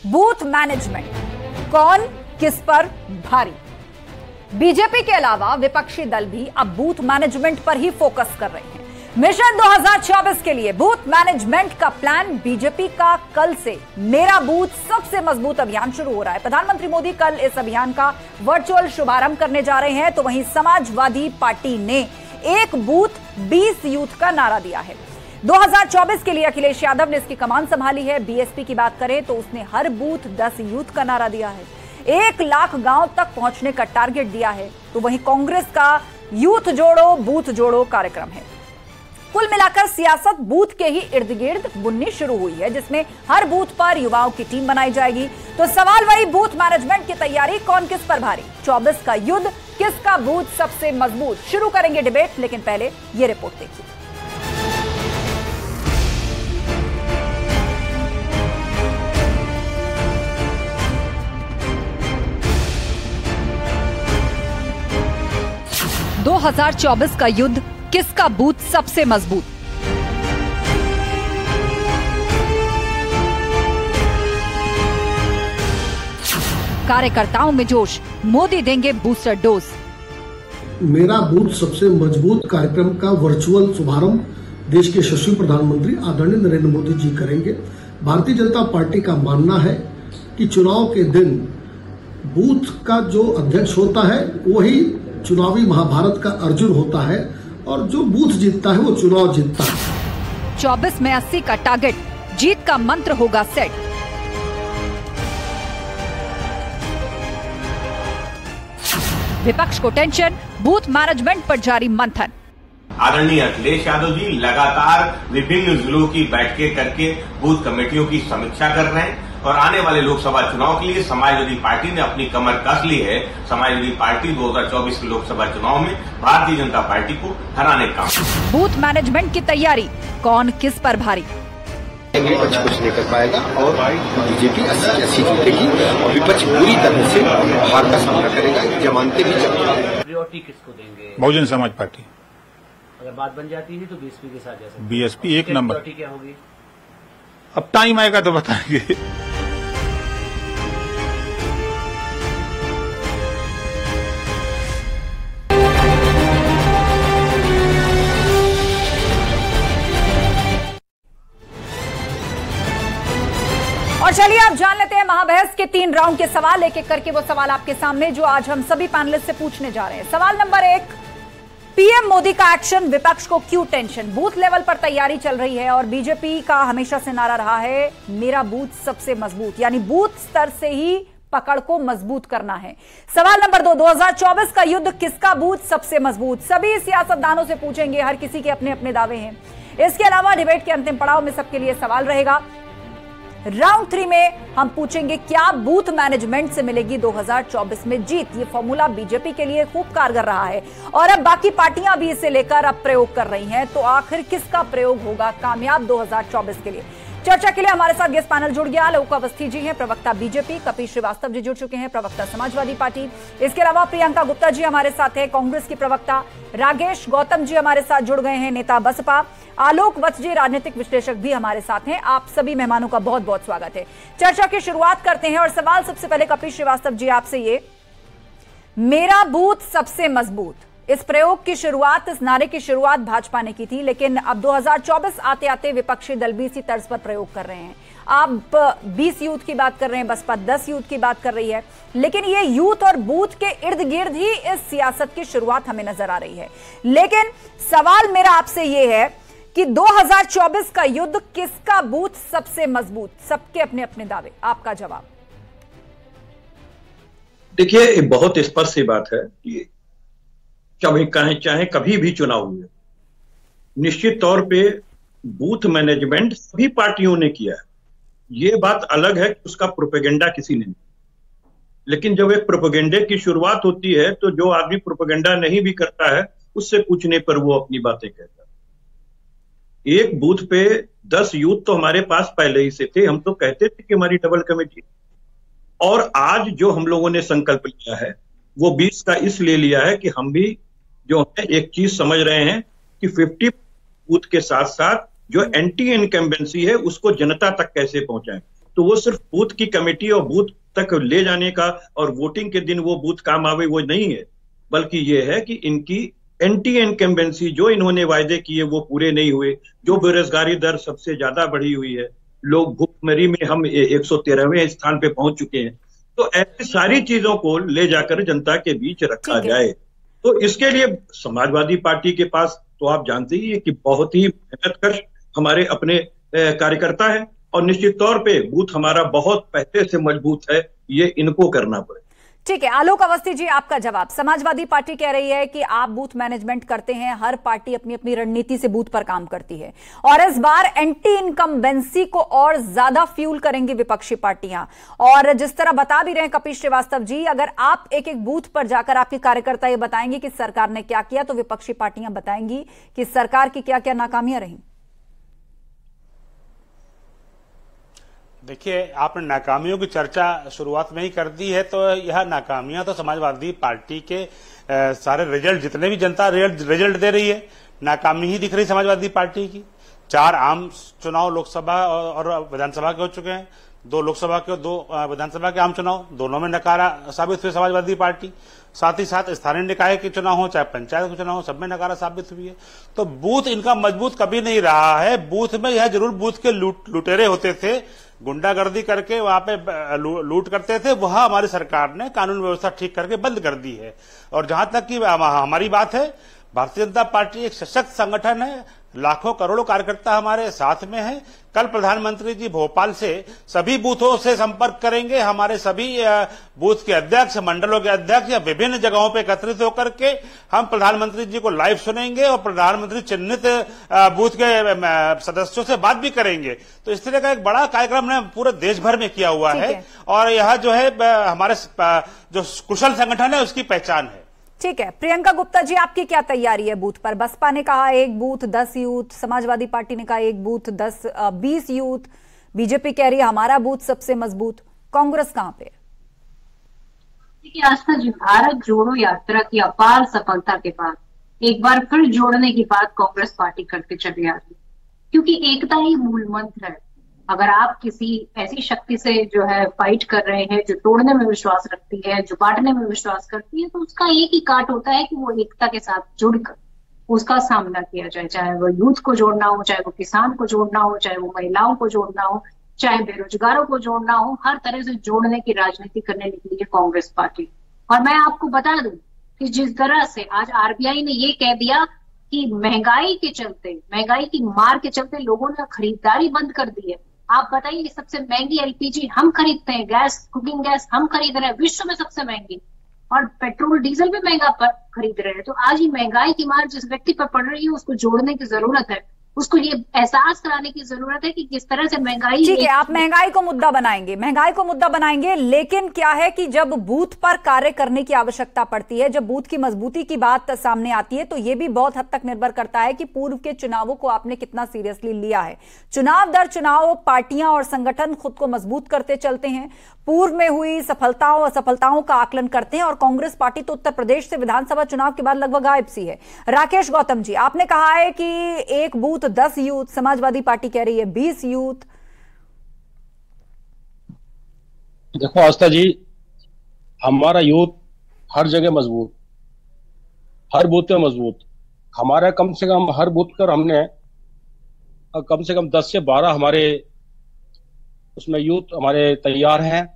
Booth management, कौन किस पर भारी। बीजेपी के अलावा विपक्षी दल भी अब बूथ मैनेजमेंट पर ही फोकस कर रहे हैं। मिशन 2024 के लिए बूथ मैनेजमेंट का प्लान बीजेपी का कल से मेरा बूथ सबसे मजबूत अभियान शुरू हो रहा है। प्रधानमंत्री मोदी कल इस अभियान का वर्चुअल शुभारंभ करने जा रहे हैं। तो वहीं समाजवादी पार्टी ने एक बूथ 20 यूथ का नारा दिया है। 2024 के लिए अखिलेश यादव ने इसकी कमान संभाली है। बीएसपी की बात करें तो उसने हर बूथ 10 यूथ का नारा दिया है। 1 लाख गांव तक पहुंचने का टारगेट दिया है। तो वहीं कांग्रेस का यूथ जोड़ो बूथ जोड़ो कार्यक्रम है। कुल मिलाकर सियासत बूथ के ही इर्द गिर्द बुननी शुरू हुई है, जिसमें हर बूथ पर युवाओं की टीम बनाई जाएगी। तो सवाल वही, बूथ मैनेजमेंट की तैयारी कौन किस पर भारी। 24 का युद्ध, किसका बूथ सबसे मजबूत। शुरू करेंगे डिबेट, लेकिन पहले ये रिपोर्ट देखिए। दो 2024 का युद्ध, किसका बूथ सबसे मजबूत। कार्यकर्ताओं में जोश, मोदी देंगे बूस्टर डोज। मेरा बूथ सबसे मजबूत कार्यक्रम का वर्चुअल शुभारंभ देश के यशस्वी प्रधानमंत्री आदरणीय नरेंद्र मोदी जी करेंगे। भारतीय जनता पार्टी का मानना है कि चुनाव के दिन बूथ का जो अध्यक्ष होता है वही चुनावी महाभारत का अर्जुन होता है, और जो बूथ जीतता है वो चुनाव जीतता है। 24 में 80 का टारगेट, जीत का मंत्र होगा सेट। विपक्ष को टेंशन, बूथ मैनेजमेंट पर जारी मंथन। आदरणीय अखिलेश यादव जी लगातार विभिन्न जिलों की बैठकें करके बूथ कमेटियों की समीक्षा कर रहे हैं और आने वाले लोकसभा चुनाव के लिए समाजवादी पार्टी ने अपनी कमर कस ली है। समाजवादी पार्टी 2024 के लोकसभा चुनाव में भारतीय जनता पार्टी को हराने का। बूथ मैनेजमेंट की तैयारी, कौन किस पर भारी। विपक्ष कुछ नहीं कर पाएगा और बीजेपी 80 जीतेगी और विपक्ष पूरी तरह से हार का सामना करेगा। जमानतें भी चल रही है। प्रायोरिटी किसको देंगे? बहुजन समाज पार्टी। अगर बात बन जाती है तो बीएसपी के साथ जा सकते हैं। बीएसपी एक नंबर। प्रायोरिटी क्या होगी? अब टाइम आएगा तो बताएंगे। और चलिए आप जान लेते हैं महाबहस के 3 राउंड के सवाल, एक एक करके वो सवाल आपके सामने जो आज हम सभी पैनलिस्ट से पूछने जा रहे हैं। सवाल नंबर 1, पीएम मोदी का एक्शन, विपक्ष को क्यों टेंशन। बूथ लेवल पर तैयारी चल रही है और बीजेपी का हमेशा से नारा रहा है मेरा बूथ सबसे मजबूत, यानी बूथ स्तर से ही पकड़ को मजबूत करना है। सवाल नंबर 2, 2024 का युद्ध, किसका बूथ सबसे मजबूत। सभी सियासतदानों से पूछेंगे, हर किसी के अपने अपने दावे हैं। इसके अलावा डिबेट के अंतिम पड़ाव में सबके लिए सवाल रहेगा। राउंड 3 में हम पूछेंगे क्या बूथ मैनेजमेंट से मिलेगी 2024 में जीत। ये फॉर्मूला बीजेपी के लिए खूब कारगर रहा है और अब बाकी पार्टियां भी इसे लेकर अब प्रयोग कर रही हैं। तो आखिर किसका प्रयोग होगा कामयाब 2024 के लिए। चर्चा के लिए हमारे साथ गेस्ट पैनल जुड़ गया। लौक अवस्थी जी हैं, प्रवक्ता बीजेपी। कपिल श्रीवास्तव जी जुड़ चुके हैं, प्रवक्ता समाजवादी पार्टी। इसके अलावा प्रियंका गुप्ता जी हमारे साथ हैं, कांग्रेस की प्रवक्ता। राजेश गौतम जी हमारे साथ जुड़ गए हैं, नेता बसपा। आलोक वत्स जी राजनीतिक विश्लेषक भी हमारे साथ हैं। आप सभी मेहमानों का बहुत बहुत स्वागत है। चर्चा की शुरुआत करते हैं और सवाल सबसे पहले कपिल श्रीवास्तव जी आपसे, ये मेरा बूथ सबसे मजबूत, इस प्रयोग की शुरुआत, इस नारे की शुरुआत भाजपा ने की थी, लेकिन अब 2024 आते आते विपक्षी दल भी इसी तर्ज पर प्रयोग कर रहे हैं। आप 20 यूथ की बात कर रहे हैं, बसपा 10 यूथ की बात कर रही है, लेकिन ये यूथ और बूथ के इर्द गिर्द ही इस सियासत की शुरुआत हमें नजर आ रही है। लेकिन सवाल मेरा आपसे ये है कि 2024 का युद्ध, किसका बूथ सबसे मजबूत। सबके अपने अपने दावे, आपका जवाब। देखिए, बहुत स्पष्ट सी बात है कि चाहे कभी भी चुनाव हुए, निश्चित तौर पे बूथ मैनेजमेंट सभी पार्टियों ने किया है। ये बात अलग है कि उसका प्रोपेगेंडा किसी ने नहीं। लेकिन जब एक प्रोपेगेंडे की शुरुआत होती है तो जो आदमी प्रोपेगेंडा नहीं भी करता है उससे पूछने पर वो अपनी बातें कहता है। एक बूथ पे 10 यूथ तो हमारे पास पहले ही से थे। हम तो कहते थे कि हमारी डबल कमेटी, और आज जो हम लोगों ने संकल्प लिया है वो 20 का इसलिए लिया है कि हम भी जो है एक चीज समझ रहे हैं कि 50 बूथ के साथ साथ जो एंटी इनकम्बेंसी है उसको जनता तक कैसे पहुंचाएं। तो वो सिर्फ बूथ की कमेटी और बूथ तक ले जाने का और वोटिंग के दिन वो बूथ काम आवे वो नहीं है, बल्कि ये है कि इनकी एंटी इनकम्बेंसी जो इन्होंने वायदे किए वो पूरे नहीं हुए, जो बेरोजगारी दर सबसे ज्यादा बढ़ी हुई है, लोग भुखमरी में हम 113वें स्थान पे पहुंच चुके हैं। तो ऐसी सारी चीजों को ले जाकर जनता के बीच रखा जाए। तो इसके लिए समाजवादी पार्टी के पास तो आप जानते ही है कि बहुत ही मेहनतकश हमारे अपने कार्यकर्ता है, और निश्चित तौर पे बूथ हमारा बहुत पहले से मजबूत है, ये इनको करना पड़े। ठीक है, आलोक अवस्थी जी, आपका जवाब। समाजवादी पार्टी कह रही है कि आप बूथ मैनेजमेंट करते हैं, हर पार्टी अपनी अपनी रणनीति से बूथ पर काम करती है, और इस बार एंटी इनकम्बेंसी को और ज्यादा फ्यूल करेंगी विपक्षी पार्टियां। और जिस तरह बता भी रहे हैं कपिल श्रीवास्तव जी, अगर आप एक एक बूथ पर जाकर आपके कार्यकर्ता ये बताएंगे कि सरकार ने क्या किया, तो विपक्षी पार्टियां बताएंगी कि सरकार की क्या क्या नाकामियां रही। देखिए, आपने नाकामियों की चर्चा शुरुआत में ही कर दी है, तो यह नाकामियां तो समाजवादी पार्टी के सारे रिजल्ट, जितने भी जनता रिजल्ट दे रही है, नाकामी ही दिख रही समाजवादी पार्टी की। 4 आम चुनाव लोकसभा और विधानसभा के हो चुके हैं, 2 लोकसभा के 2 विधानसभा के आम चुनाव, दोनों में नकारा साबित हुई समाजवादी पार्टी। साथ ही साथ स्थानीय निकाय के चुनाव हो चाहे पंचायत के चुनाव हो, सब में नकारा साबित हुई है। तो बूथ इनका मजबूत कभी नहीं रहा है। बूथ में यह जरूर बूथ के लुटेरे होते थे, गुंडागर्दी करके वहां पे लूट करते थे, वह हमारी सरकार ने कानून व्यवस्था ठीक करके बंद कर दी है। और जहां तक की हमारी बात है, भारतीय जनता पार्टी एक सशक्त संगठन है, लाखों करोड़ों कार्यकर्ता हमारे साथ में हैं। कल प्रधानमंत्री जी भोपाल से सभी बूथों से संपर्क करेंगे, हमारे सभी बूथ के अध्यक्ष, मंडलों के अध्यक्ष या विभिन्न जगहों पर एकत्रित होकर के हम प्रधानमंत्री जी को लाइव सुनेंगे और प्रधानमंत्री चिन्हित बूथ के सदस्यों से बात भी करेंगे। तो इस तरह का एक बड़ा कार्यक्रम ने पूरे देश भर में किया हुआ है, और यह जो है हमारे जो कुशल संगठन है उसकी पहचान है। ठीक है, प्रियंका गुप्ता जी, आपकी क्या तैयारी है बूथ पर? बसपा ने कहा 1 बूथ 10 यूथ, समाजवादी पार्टी ने कहा 1 बूथ 20 यूथ, बीजेपी कह रही है हमारा बूथ सबसे मजबूत, कांग्रेस कहां पे? देखिए आस्था जी, भारत जोड़ो यात्रा की अपार सफलता के बाद एक बार फिर जोड़ने की बात कांग्रेस पार्टी करके चली आ रही है, क्योंकि एकता ही मूल मंत्र है। अगर आप किसी ऐसी शक्ति से जो है फाइट कर रहे हैं जो तोड़ने में विश्वास रखती है, जो बांटने में विश्वास करती है, तो उसका एक ही काट होता है कि वो एकता के साथ जुड़कर उसका सामना किया जाए। चाहे वो यूथ को जोड़ना हो, चाहे वो किसान को जोड़ना हो, चाहे वो महिलाओं को जोड़ना हो, चाहे बेरोजगारों को जोड़ना हो, हर तरह से जोड़ने की राजनीति करने निकली है कांग्रेस पार्टी। और मैं आपको बता दूं कि जिस तरह से आज आरबीआई ने ये कह दिया कि महंगाई के चलते, महंगाई की मार के चलते लोगों ने खरीदारी बंद कर दी है। आप बताइए, सबसे महंगी एलपीजी हम खरीदते हैं, गैस, कुकिंग गैस हम खरीद रहे हैं, विश्व में सबसे महंगी, और पेट्रोल डीजल भी महंगा खरीद रहे हैं। तो आज ये महंगाई की मार जिस व्यक्ति पर पड़ रही है उसको जोड़ने की जरूरत है, उसको ये एहसास कराने की जरूरत है कि किस तरह से महंगाई। ठीक है, आप महंगाई को मुद्दा बनाएंगे, महंगाई को मुद्दा बनाएंगे, लेकिन क्या है कि जब बूथ पर कार्य करने की आवश्यकता पड़ती है, जब बूथ की मजबूती की बात सामने आती है, तो यह भी बहुत हद तक निर्भर करता है कि पूर्व के चुनावों को आपने कितना सीरियसली लिया है। चुनाव दर चुनाव पार्टियां और संगठन खुद को मजबूत करते चलते हैं, पूर्व में हुई सफलताओं असफलताओं का आकलन करते हैं, और कांग्रेस पार्टी तो उत्तर प्रदेश से विधानसभा चुनाव के बाद लगभग गायब सी है। राकेश गौतम जी, आपने कहा है कि 1 बूथ 10 यूथ, समाजवादी पार्टी कह रही है 20 यूथ। देखो आस्था जी, हमारा यूथ हर जगह मजबूत, हर बूथ पे मजबूत। हमारा कम से कम हर बूथ पर हमने कम से कम 10 से 12 हमारे उसमें यूथ हमारे तैयार हैं।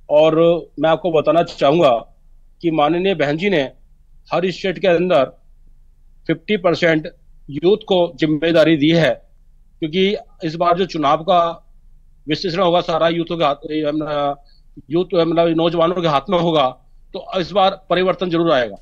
और मैं आपको बताना चाहूंगा कि माननीय बहन जी ने हर स्टेट के अंदर 50% यूथ को जिम्मेदारी दी है, क्योंकि इस बार जो चुनाव का विश्लेषण होगा सारा यूथ मतलब नौजवानों के हाथ में होगा, तो इस बार परिवर्तन जरूर आएगा।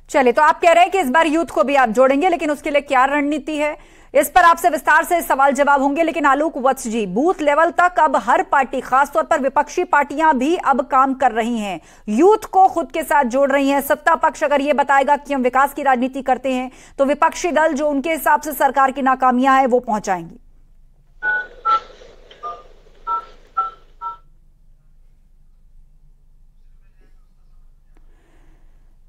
चलिए, तो आप कह रहे हैं कि इस बार यूथ को भी आप जोड़ेंगे, लेकिन उसके लिए क्या रणनीति है, इस पर आपसे विस्तार से सवाल जवाब होंगे। लेकिन आलोक वत्स जी, बूथ लेवल तक अब हर पार्टी, खासतौर पर विपक्षी पार्टियां भी अब काम कर रही हैं, यूथ को खुद के साथ जोड़ रही हैं। सत्ता पक्ष अगर यह बताएगा कि हम विकास की राजनीति करते हैं, तो विपक्षी दल जो उनके हिसाब से सरकार की नाकामियां हैं वो पहुंचाएंगी।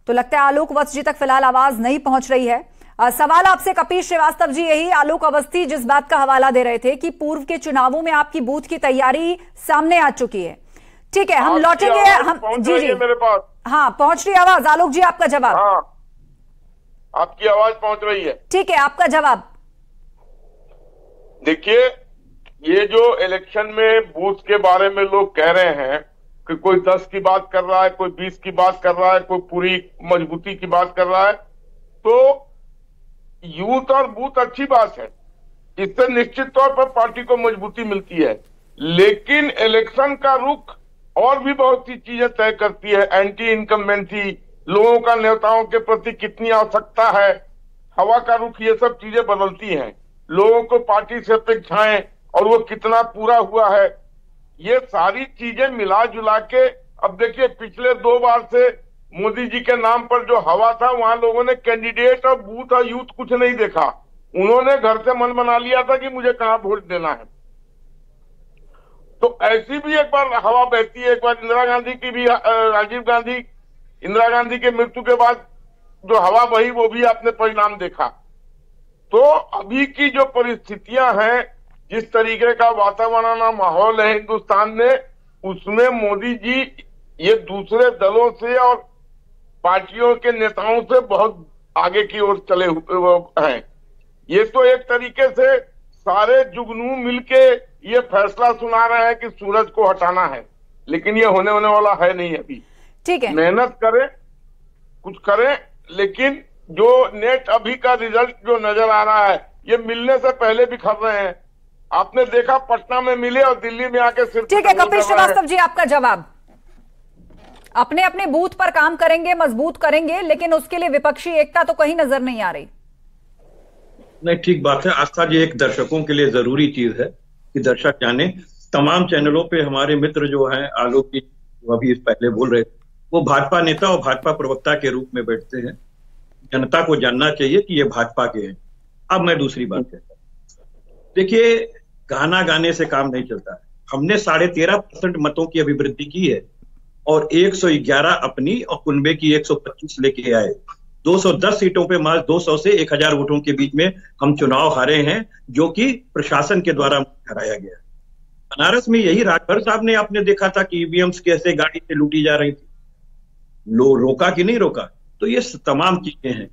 तो लगता है आलोक वत्स जी तक फिलहाल आवाज नहीं पहुंच रही है। सवाल आपसे कपीश श्रीवास्तव जी यही, आलोक अवस्थी जिस बात का हवाला दे रहे थे कि पूर्व के चुनावों में आपकी बूथ की तैयारी सामने आ चुकी है। ठीक है, हम लौटेंगे। हम जी मेरे पास हाँ पहुंच रही आवाज। आलोक जी आपका जवाब। हाँ, आपकी आवाज पहुंच रही है। ठीक है, आपका जवाब। देखिए, ये जो इलेक्शन में बूथ के बारे में लोग कह रहे हैं कि कोई 10 की बात कर रहा है, कोई 20 की बात कर रहा है, कोई पूरी मजबूती की बात कर रहा है, तो यूथ और बूथ अच्छी बात है, इससे निश्चित तौर पर पार्टी को मजबूती मिलती है। लेकिन इलेक्शन का रुख और भी बहुत सी चीजें तय करती है। एंटी इनकम्बेंसी, लोगों का नेताओं के प्रति कितनी आवश्यकता है, हवा का रुख, ये सब चीजें बदलती हैं। लोगों को पार्टी से अपेक्षाएं और वो कितना पूरा हुआ है, ये सारी चीजें मिला जुला के, अब देखिए पिछले 2 बार से मोदी जी के नाम पर जो हवा था, वहां लोगों ने कैंडिडेट और बूथ और यूथ कुछ नहीं देखा। उन्होंने घर से मन बना लिया था कि मुझे कहां वोट देना है। तो ऐसी भी एक बार हवा बहती है। एक बार इंदिरा गांधी की भी, राजीव गांधी, इंदिरा गांधी के मृत्यु के बाद जो हवा बही, वो भी आपने परिणाम देखा। तो अभी की जो परिस्थितियां हैं, जिस तरीके का वातावरण और माहौल है हिंदुस्तान में, उसमें मोदी जी ये दूसरे दलों से और पार्टियों के नेताओं से बहुत आगे की ओर चले हुए हैं। ये तो एक तरीके से सारे जुगनू मिलके ये फैसला सुना रहे हैं कि सूरज को हटाना है, लेकिन ये होने वाला है नहीं अभी। ठीक है, मेहनत करें, कुछ करें, लेकिन जो नेट अभी का रिजल्ट जो नजर आ रहा है, ये मिलने से पहले भी खर रहे हैं। आपने देखा पटना में मिले और दिल्ली में आके सिर्फ। ठीक है कपिल श्रीवास्तव जी, आपका जवाब। अपने अपने बूथ पर काम करेंगे, मजबूत करेंगे, लेकिन उसके लिए विपक्षी एकता तो कहीं नजर नहीं आ रही। नहीं, ठीक बात है आस्था जी, एक दर्शकों के लिए जरूरी चीज है कि दर्शक जाने। तमाम चैनलों पे हमारे मित्र जो हैं, आलोक जी अभी इस पहले बोल रहे थे, वो भाजपा नेता और भाजपा प्रवक्ता के रूप में बैठते हैं। जनता को जानना चाहिए कि ये भाजपा के हैं। अब मैं दूसरी बात कहता हूं, देखिए गाना गाने से काम नहीं चलता है। हमने 13.5% मतों की अभिवृद्धि की है और 111 अपनी और कुनबे की 125 लेके आए। 210 सीटों पे मात्र 200 से 1000 वोटों के बीच में हम चुनाव हारे हैं, जो कि प्रशासन के द्वारा हराया गया। बनारस में यही राजभर साहब ने, आपने देखा था कि ईवीएम्स कैसे गाड़ी से लूटी जा रही थी, रोका कि नहीं रोका। तो ये तमाम चीजें हैं।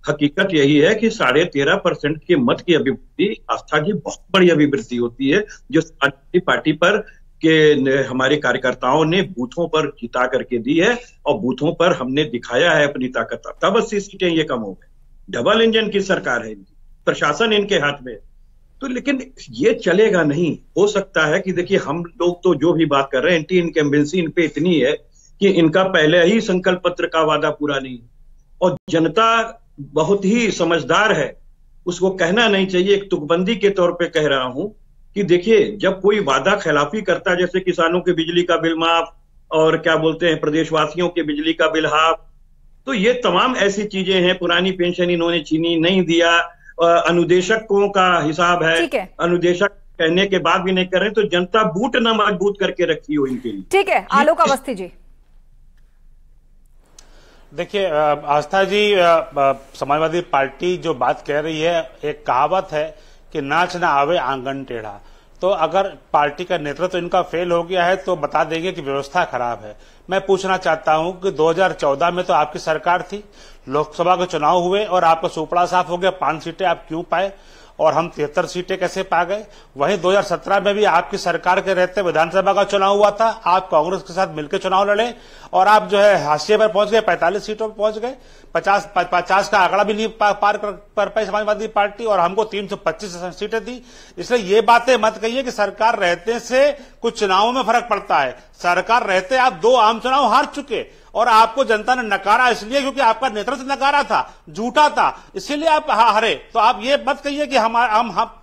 हकीकत यही है कि 13.5% के मत की अभिवृद्धि आस्था जी बहुत बड़ी अभिवृद्धि होती है, जो समाजवादी पार्टी पर के हमारे कार्यकर्ताओं ने बूथों पर जिता करके दी है और बूथों पर हमने दिखाया है अपनी ताकत। तब 80 सीटें ये कम हो गए। डबल इंजन की सरकार है इनकी, प्रशासन इनके हाथ में। तो लेकिन ये चलेगा नहीं। हो सकता है कि देखिए हम लोग तो जो भी बात कर रहे हैं, एंटी इनकम्बेंसी इन पे इतनी है कि इनका पहले ही संकल्प पत्र का वादा पूरा नहीं, और जनता बहुत ही समझदार है, उसको कहना नहीं चाहिए। एक तुकबंदी के तौर पे कह रहा हूं कि देखिए, जब कोई वादा खिलाफी करता है, जैसे किसानों के बिजली का बिल माफ और क्या बोलते हैं प्रदेशवासियों के बिजली का बिल हाफ, तो ये तमाम ऐसी चीजें हैं। पुरानी पेंशन इन्होंने छीनी, नहीं दिया, अनुदेशकों का हिसाब है, अनुदेशक कहने के बाद भी नहीं कर रहे, तो जनता बूट न मजबूत करके रखी हो इनके लिए। ठीक है, आलोक अवस्थी जी। देखिए आस्था जी, समाजवादी पार्टी जो बात कह रही है, एक कहावत है कि नाच ना आवे आंगन टेढ़ा। तो अगर पार्टी का नेतृत्व इनका फेल हो गया है तो बता देंगे कि व्यवस्था खराब है। मैं पूछना चाहता हूं कि 2014 में तो आपकी सरकार थी, लोकसभा के चुनाव हुए और आपका सुपड़ा साफ हो गया, 5 सीटें आप क्यों पाए और हम 73 सीटें कैसे पा गए। वहीं 2017 में भी आपकी सरकार के रहते विधानसभा का चुनाव हुआ था, आप कांग्रेस के साथ मिलकर चुनाव लड़े और आप जो है हाशिए पर पहुंच गए, 45 सीटों पर पहुंच गए। 50 का आंकड़ा भी नहीं पार कर पाई समाजवादी पार्टी और हमको 325 सीटें दी। इसलिए ये बातें मत कहिए कि सरकार रहते से कुछ चुनावों में फर्क पड़ता है। सरकार रहते आप 2 आम चुनाव हार चुके और आपको जनता ने नकारा इसलिए क्योंकि आपका नेतृत्व नकारा था, झूठा था, इसीलिए आप हारे। तो आप ये मत कहिए कि हम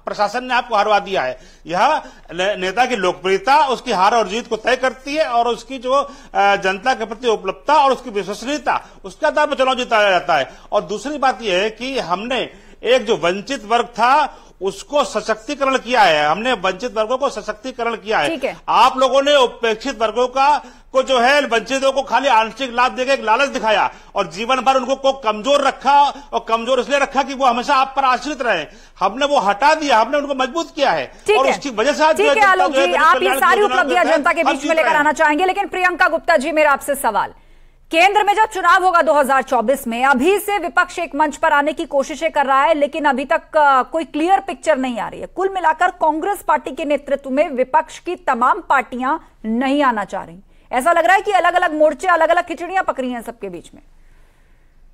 प्रशासन ने आपको हरवा दिया है। यह नेता की लोकप्रियता उसकी हार और जीत को तय करती है और उसकी जो जनता के प्रति उपलब्धता और उसकी विश्वसनीयता, उसके आधार पर चुनाव जिताया जाता है। और दूसरी बात यह है कि हमने एक जो वंचित वर्ग था उसको सशक्तिकरण किया है, हमने वंचित वर्गों को सशक्तिकरण किया है। आप लोगों ने उपेक्षित वर्गों का को जो है वंचितों को खाली आंशिक लाभ देकर एक लालच दिखाया और जीवन भर उनको को कमजोर रखा, और कमजोर इसलिए रखा कि वो हमेशा आप पर आश्रित रहे। हमने वो हटा दिया, हमने उनको मजबूत किया है और उसकी वजह से आज ठीक है आलोक जी, आप ये सारी उपलब्धियां जनता के बीच में लेकर आना चाहेंगे, लेकिन प्रियंका गुप्ता जी मेरा आपसे सवाल, केंद्र में जब चुनाव होगा 2024 में, अभी से विपक्ष एक मंच पर आने की कोशिशें कर रहा है, लेकिन अभी तक कोई क्लियर पिक्चर नहीं आ रही है। कुल मिलाकर कांग्रेस पार्टी के नेतृत्व में विपक्ष की तमाम पार्टियां नहीं आना चाह रही। ऐसा लग रहा है कि अलग अलग मोर्चे, अलग अलग खिचड़ियां पकड़ी हैं सबके बीच में।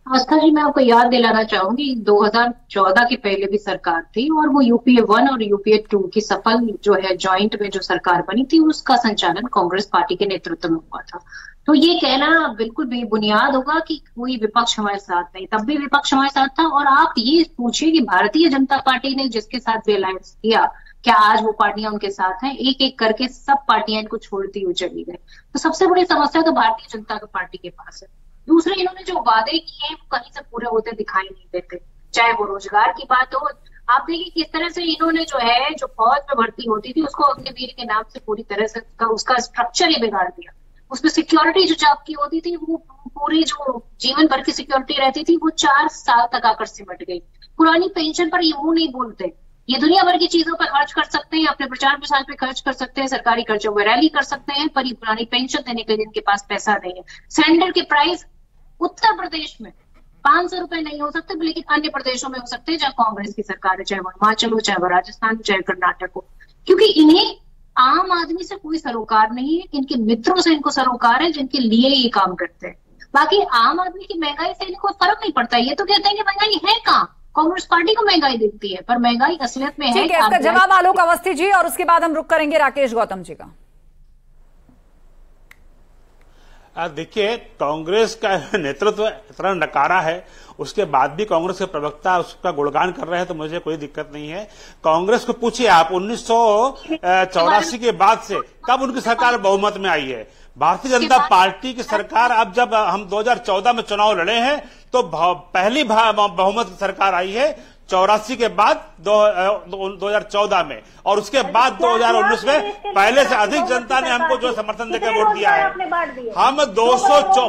आस्था जी, मैं आपको याद दिलाना चाहूंगी 2014 के पहले भी सरकार थी और वो यूपीए 1 और यूपीए 2 की सफल जो है जॉइंट में जो सरकार बनी थी उसका संचालन कांग्रेस पार्टी के नेतृत्व में हुआ था। तो ये कहना बिल्कुल बेबुनियाद होगा कि कोई विपक्ष हमारे साथ नहीं, तब भी विपक्ष हमारे साथ था। और आप ये पूछिए कि भारतीय जनता पार्टी ने जिसके साथ भी अलायंस किया, क्या आज वो पार्टियां उनके साथ हैं? एक एक करके सब पार्टियां इनको छोड़ती हुई चली गई। तो सबसे बड़ी समस्या तो भारतीय जनता पार्टी के पास है। दूसरे, इन्होंने जो वादे किए हैं वो कहीं से पूरे होते दिखाई नहीं देते, चाहे वो रोजगार की बात हो। आप देखिए किस तरह से इन्होंने जो है जो फौज में भर्ती होती थी उसको अग्निवीर के नाम से पूरी तरह से उसका स्ट्रक्चर ही बिगाड़ दिया। उसमें सिक्योरिटी जो जॉब की होती थी वो पूरी जो जीवन भर की सिक्योरिटी रहती थी वो 4 साल तक आकर सिमट गई। पुरानी पेंशन पर ये मुंह नहीं बोलते, ये दुनिया भर की चीजों पर खर्च कर सकते हैं, अपने प्रचार प्रसार पे खर्च कर सकते हैं, सरकारी खर्चों में रैली कर सकते हैं, पर ये पुरानी पेंशन देने के लिए इनके पास पैसा नहीं है। सिलेंडर के प्राइस उत्तर प्रदेश में 500 रुपए नहीं हो सकते, लेकिन अन्य प्रदेशों में हो सकते हैं जहां कांग्रेस की सरकार है, चाहे वो हिमाचल हो, चाहे वो राजस्थान हो, चाहे कर्नाटक हो। क्योंकि इन्हें आम आदमी से कोई सरोकार नहीं है, इनके मित्रों से इनको सरोकार है जिनके लिए ये काम करते हैं। बाकी आम आदमी की महंगाई से इनको फर्क नहीं पड़ता। ये तो कहते हैं कि महंगाई है कहाँ, कांग्रेस पार्टी को महंगाई दिखती है, पर महंगाई असलियत में है। ठीक है, इसका जवाब आलोक अवस्थी जी, और उसके बाद हम रुक करेंगे राकेश गौतम जी का। देखिए, कांग्रेस का नेतृत्व इतना नकारा है, उसके बाद भी कांग्रेस के प्रवक्ता उसका गुणगान कर रहे हैं, तो मुझे कोई दिक्कत नहीं है। कांग्रेस को पूछिए आप, 1984 के बाद से कब उनकी सरकार बहुमत में आई है? भारतीय जनता पार्टी की सरकार, अब जब हम 2014 में चुनाव लड़े हैं तो पहली बहुमत की सरकार आई है 84 के बाद 2014 में, और उसके बाद 2019 में पहले से अधिक जनता ने हमको जो समर्थन देकर वोट दिया है। हम 200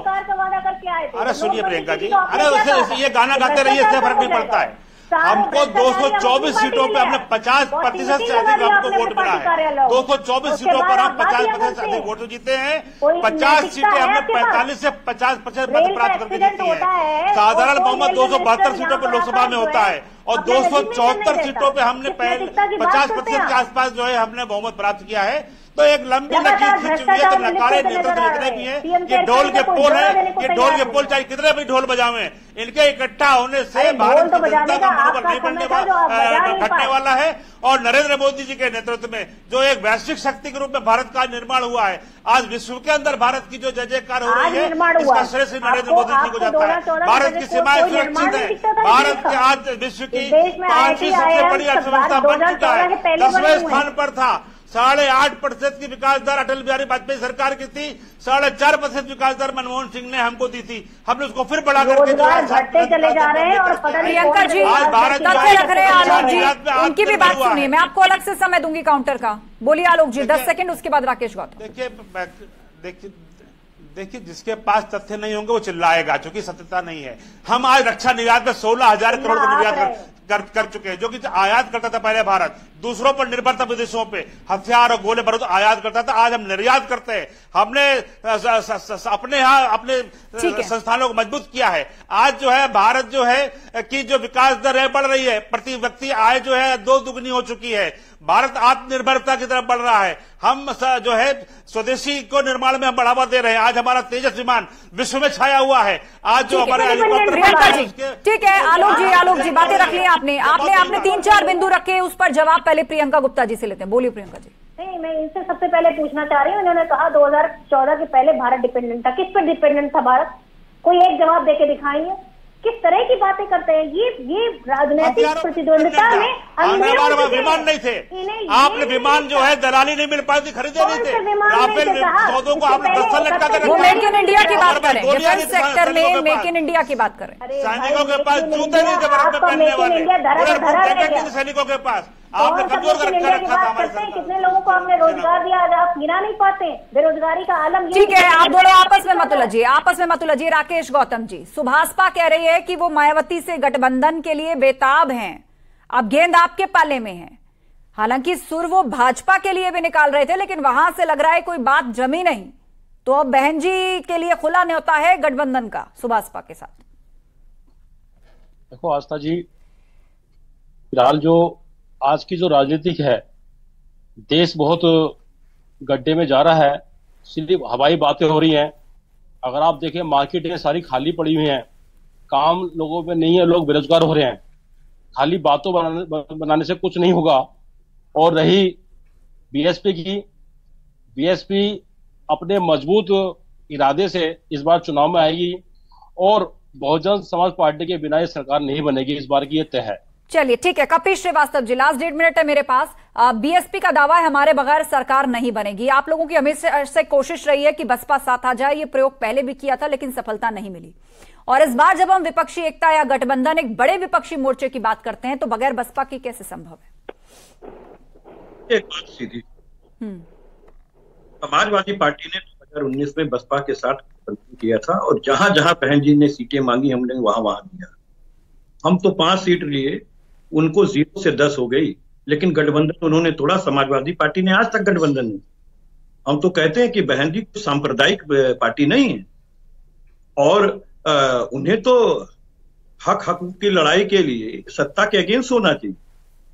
अरे सुनिए प्रियंका जी, अरे ये गाना गाते रहिए, इससे फर्क नहीं पड़ता है। हमको 224 सीटों पे हमने 50% से अधिक हमको वोट मिला है। 224 सीटों पर हम 50% से अधिक वोट जीते हैं। 50 सीटें हमने 45 से 50% मत प्राप्त करके जीती है। साधारण बहुमत 272 सीटों पर लोकसभा में होता है और 274 सीटों पे हमने 50% के आसपास जो है हमने बहुमत प्राप्त किया है। तो एक लंबी लकीर खींची हुई है। तो नकारे नेतृत्व जितने भी हैं, ये ढोल के पोल है, ये ढोल के पोल चाहे कितने भी ढोल बजावें, इनके इकट्ठा होने से भारत की जनता का मनोबल नहीं घटने वाला है। और नरेंद्र मोदी जी के नेतृत्व में जो एक वैश्विक शक्ति के रूप में भारत का निर्माण हुआ है, आज विश्व के अंदर भारत की जो जय जयकार हो रही है, इसका श्रेय श्री नरेंद्र मोदी जी को जाता है। भारत की सीमाएं सुरक्षित है, भारत के आज विश्व की 5वीं सबसे बड़ी अर्थव्यवस्था बन चुका है, 10वें स्थान पर था। 8.5% की विकास दर अटल बिहारी वाजपेयी सरकार की थी, 4.5% विकास दर मनमोहन सिंह ने हमको दी थी। हमने उसको फिर बढ़ा करके चले जा रहे हैं। और प्रियंका जी तथ्य रख रहे हैं आलोक जी, उनकी भी बात सुनिए, मैं आपको अलग से समय दूंगी काउंटर का। बोलिए आलोक जी, 10 सेकंड, उसके बाद राकेश गौतम। देखिए, जिसके पास तथ्य नहीं होंगे वो चिल्लाएगा, क्योंकि सत्यता नहीं है। हम आज रक्षा निर्यात में 16,000 करोड़ का निर्यात कर चुके हैं, जो कि आयात करता था पहले भारत, दूसरों पर निर्भर था, विदेशों पे हथियार और गोले बारूद आयात करता था। आज हम निर्यात करते हैं। हमने अपने यहाँ अपने संस्थानों को मजबूत किया है। आज जो है भारत जो है कि जो विकास दर है बढ़ रही है, प्रति व्यक्ति आय जो है 2 दुगनी हो चुकी है। भारत आत्मनिर्भरता की तरफ बढ़ रहा है। हम जो है स्वदेशी को निर्माण में हम बढ़ावा दे रहे हैं। आज हमारा तेजस विमान विश्व में छाया हुआ है। आज जो हमारे हेलीकॉप्टर, ठीक है आलोक जी बातें रख ली आपने 3-4 बिंदु रखे, उस पर जवाब पहले प्रियंका गुप्ता जी से लेते हैं। बोलिए प्रियंका जी। नहीं, मैं इनसे सबसे पहले पूछना चाह रही हूँ, इन्होंने कहा 2014 के पहले भारत डिपेंडेंट था। किस पर डिपेंडेंट था भारत? कोई एक जवाब देके दिखाएंगे। किस तरह की बातें करते हैं ये राजनीतिक प्रतिद्वंदिता में विमान नहीं थे। आपने विमान जो है दलाली नहीं मिल पाई थी, खरीदे नहीं थे। राफेल सौदों को आपने 10 साल लटका कर, वो मेक इन इंडिया की बात करें, डिफेंस सेक्टर में मेक इन इंडिया की बात करें। सैनिकों के पास जूते नहीं थे बर्फ में पहनने वाले, सैनिकों के पास आपने कमजोर कर इंडिया की रखा था बात हमारे करते हैं, सरकार। कितने लोगों को हमने रोजगार दिया, आज आप गिना नहीं पाते। बेरोजगारी का आलम ये ठीक है, आप दोनों आपस में मत उलझिए, आपस में मत उलझिए। राकेश गौतम जी, सुभाषपा कह रही है कि वो मायावती से गठबंधन के लिए बेताब हैं, अब गेंद आपके पाले में है। हालांकि सुर वो भाजपा के लिए भी निकाल रहे थे, लेकिन वहां से लग रहा है कोई बात जमी नहीं, तो अब बहन जी के लिए खुला न्योता है गठबंधन का सुभाषपा के साथ। देखो आस्था जी, फिलहाल जो आज की जो राजनीति है, देश बहुत गड्ढे में जा रहा है, सिर्फ हवाई बातें हो रही हैं। अगर आप देखें मार्केटें सारी खाली पड़ी हुई हैं, काम लोगों पे नहीं है, लोग बेरोजगार हो रहे हैं। खाली बातों बनाने से कुछ नहीं होगा। और रही बीएसपी की, बीएसपी अपने मजबूत इरादे से इस बार चुनाव में आएगी और बहुजन समाज पार्टी के बिना ये सरकार नहीं बनेगी, इस बार की ये तय है। चलिए ठीक है, कपिल श्रीवास्तव जी, लास्ट 1.5 मिनट है मेरे पास। बीएसपी का दावा है हमारे बगैर सरकार नहीं बनेगी। आप लोगों की हमेशा से कोशिश रही है कि बसपा साथ आ जाए, ये प्रयोग पहले भी किया था लेकिन सफलता नहीं मिली। और इस बार जब हम विपक्षी एकता या गठबंधन, एक बड़े विपक्षी मोर्चे की बात करते हैं, तो बगैर बसपा की कैसे संभव है? एक बात सीधी, समाजवादी पार्टी ने 2019 में बसपा के साथ गठबंधन किया था और जहां जहां बहन जी ने सीटें मांगी हमने वहां वहां दिया। हम तो 5 सीट लिए, उनको 0 से 10 हो गई, लेकिन गठबंधन उन्होंने तोड़ा। समाजवादी पार्टी ने आज तक गठबंधन नहीं। हम तो कहते हैं कि बहन जी सांप्रदायिक पार्टी नहीं है और उन्हें तो हक की लड़ाई के लिए सत्ता के अगेंस्ट होना चाहिए,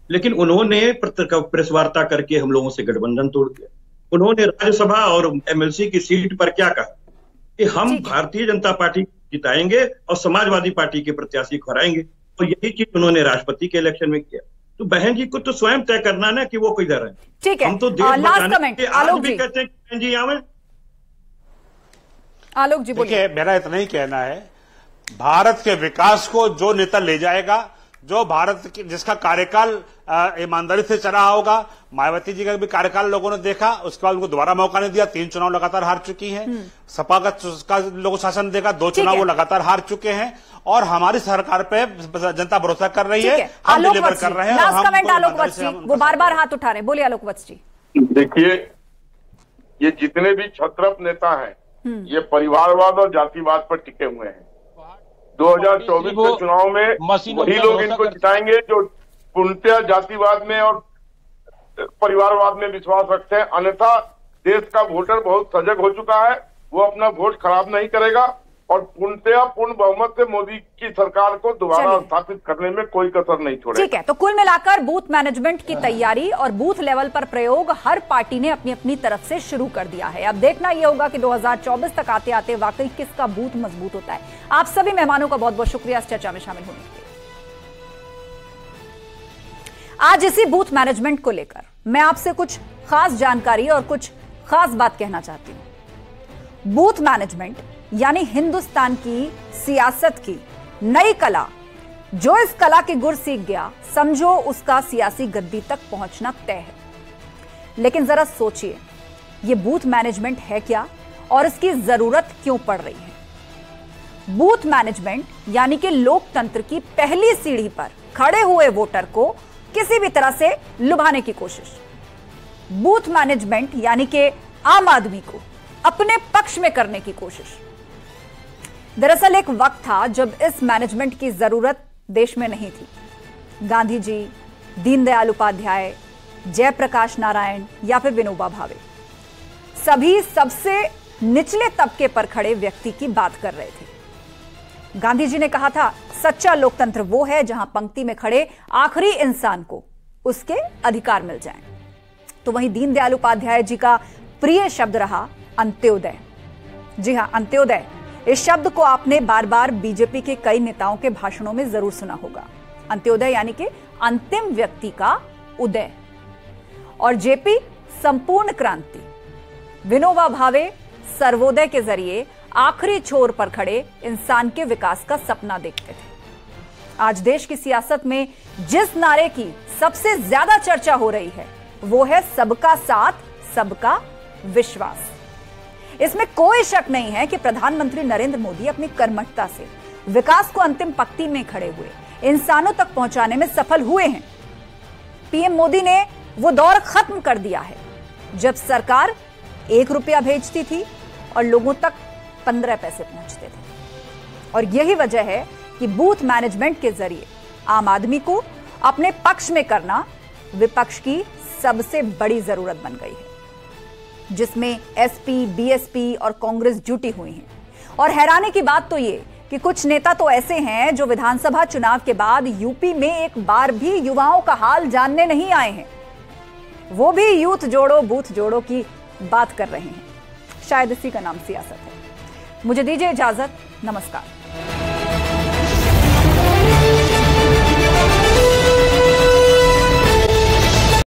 लेकिन उन्होंने प्रेस वार्ता करके हम लोगों से गठबंधन तोड़ दिया। उन्होंने राज्यसभा और एमएलसी की सीट पर क्या कहा कि हम भारतीय जनता पार्टी जिताएंगे और समाजवादी पार्टी के प्रत्याशी को हराएंगे, और यही चीज उन्होंने राष्ट्रपति के इलेक्शन में किया। तो बहन जी को तो स्वयं तय करना ना कि वो किधर है। ठीक है, हम तो लास्ट कमेंट आलोक जी कहते हैं बहन जी आवे। आलोक जी बोलिए। मेरा इतना ही कहना है, भारत के विकास को जो नेता ले जाएगा, जो भारत जिसका कार्यकाल ईमानदारी से चला होगा, मायावती जी का भी कार्यकाल लोगों ने देखा, उसके बाद उनको दोबारा मौका नहीं दिया, 3 चुनाव लगातार हार चुकी हैं। सपा का लोगों शासन देखा, 2 चुनाव वो लगातार हार चुके हैं और हमारी सरकार पे जनता भरोसा कर रही है, हम डिलीवर कर रहे हैं। लास्ट कमेंट आलोक वत्स जी, वो बार बार हाथ उठा रहे, बोलिए आलोक वत्स जी। देखिए, ये जितने भी छत्रप नेता हैं, ये परिवारवाद और जातिवाद पर टिके हुए हैं। 2024 के चुनाव में वही लोग इनको जिताएंगे जो पूर्णतः जातिवाद में और परिवारवाद में विश्वास रखते हैं। अन्यथा देश का वोटर बहुत सजग हो चुका है, वो अपना वोट खराब नहीं करेगा और पूर्णतः पूर्ण बहुमत से मोदी की सरकार को दोबारा स्थापित करने में कोई कसर नहीं छोड़ेगा। ठीक है, तो कुल मिलाकर बूथ मैनेजमेंट की तैयारी और बूथ लेवल पर प्रयोग हर पार्टी ने अपनी अपनी तरफ से शुरू कर दिया है। अब देखना यह होगा कि 2024 तक आते आते वाकई किसका बूथ मजबूत होता है। आप सभी मेहमानों का बहुत बहुत शुक्रिया इस चर्चा में शामिल होने के लिए। आज इसी बूथ मैनेजमेंट को लेकर मैं आपसे कुछ खास जानकारी और कुछ खास बात कहना चाहती हूं। बूथ मैनेजमेंट यानी हिंदुस्तान की सियासत की नई कला। जो इस कला के गुर सीख गया, समझो उसका सियासी गद्दी तक पहुंचना तय है। लेकिन जरा सोचिए, यह बूथ मैनेजमेंट है क्या और इसकी जरूरत क्यों पड़ रही है? बूथ मैनेजमेंट यानी कि लोकतंत्र की पहली सीढ़ी पर खड़े हुए वोटर को किसी भी तरह से लुभाने की कोशिश। बूथ मैनेजमेंट यानी कि आम आदमी को अपने पक्ष में करने की कोशिश। दरअसल एक वक्त था जब इस मैनेजमेंट की जरूरत देश में नहीं थी। गांधी जी, दीनदयाल उपाध्याय, जयप्रकाश नारायण या फिर विनोबा भावे, सभी सबसे निचले तबके पर खड़े व्यक्ति की बात कर रहे थे। गांधी जी ने कहा था, सच्चा लोकतंत्र वो है जहां पंक्ति में खड़े आखिरी इंसान को उसके अधिकार मिल जाएं। तो वहीं दीनदयाल उपाध्याय जी का प्रिय शब्द रहा अंत्योदय। जी हां, अंत्योदय। इस शब्द को आपने बार बार बीजेपी के कई नेताओं के भाषणों में जरूर सुना होगा। अंत्योदय यानी कि अंतिम व्यक्ति का उदय। और जेपी संपूर्ण क्रांति। विनोबा भावे सर्वोदय के जरिए आखिरी छोर पर खड़े इंसान के विकास का सपना देखते थे। आज देश की सियासत में जिस नारे की सबसे ज्यादा चर्चा हो रही है वो है सबका साथ, सबका विश्वास। इसमें कोई शक नहीं है कि प्रधानमंत्री नरेंद्र मोदी अपनी कर्मठता से विकास को अंतिम पंक्ति में खड़े हुए इंसानों तक पहुंचाने में सफल हुए हैं। पीएम मोदी ने वो दौर खत्म कर दिया है जब सरकार 1 रुपया भेजती थी और लोगों तक 15 पैसे पहुंचते थे। और यही वजह है कि बूथ मैनेजमेंट के जरिए आम आदमी को अपने पक्ष में करना विपक्ष की सबसे बड़ी जरूरत बन गई है, जिसमें एसपी, बीएसपी और कांग्रेस जुटी हुई हैं। और हैरानी की बात तो ये कि कुछ नेता तो ऐसे हैं जो विधानसभा चुनाव के बाद यूपी में एक बार भी युवाओं का हाल जानने नहीं आए हैं। वो भी यूथ जोड़ो बूथ जोड़ो की बात कर रहे हैं। शायद इसी का नाम सियासत है। मुझे दीजिए इजाजत। नमस्कार।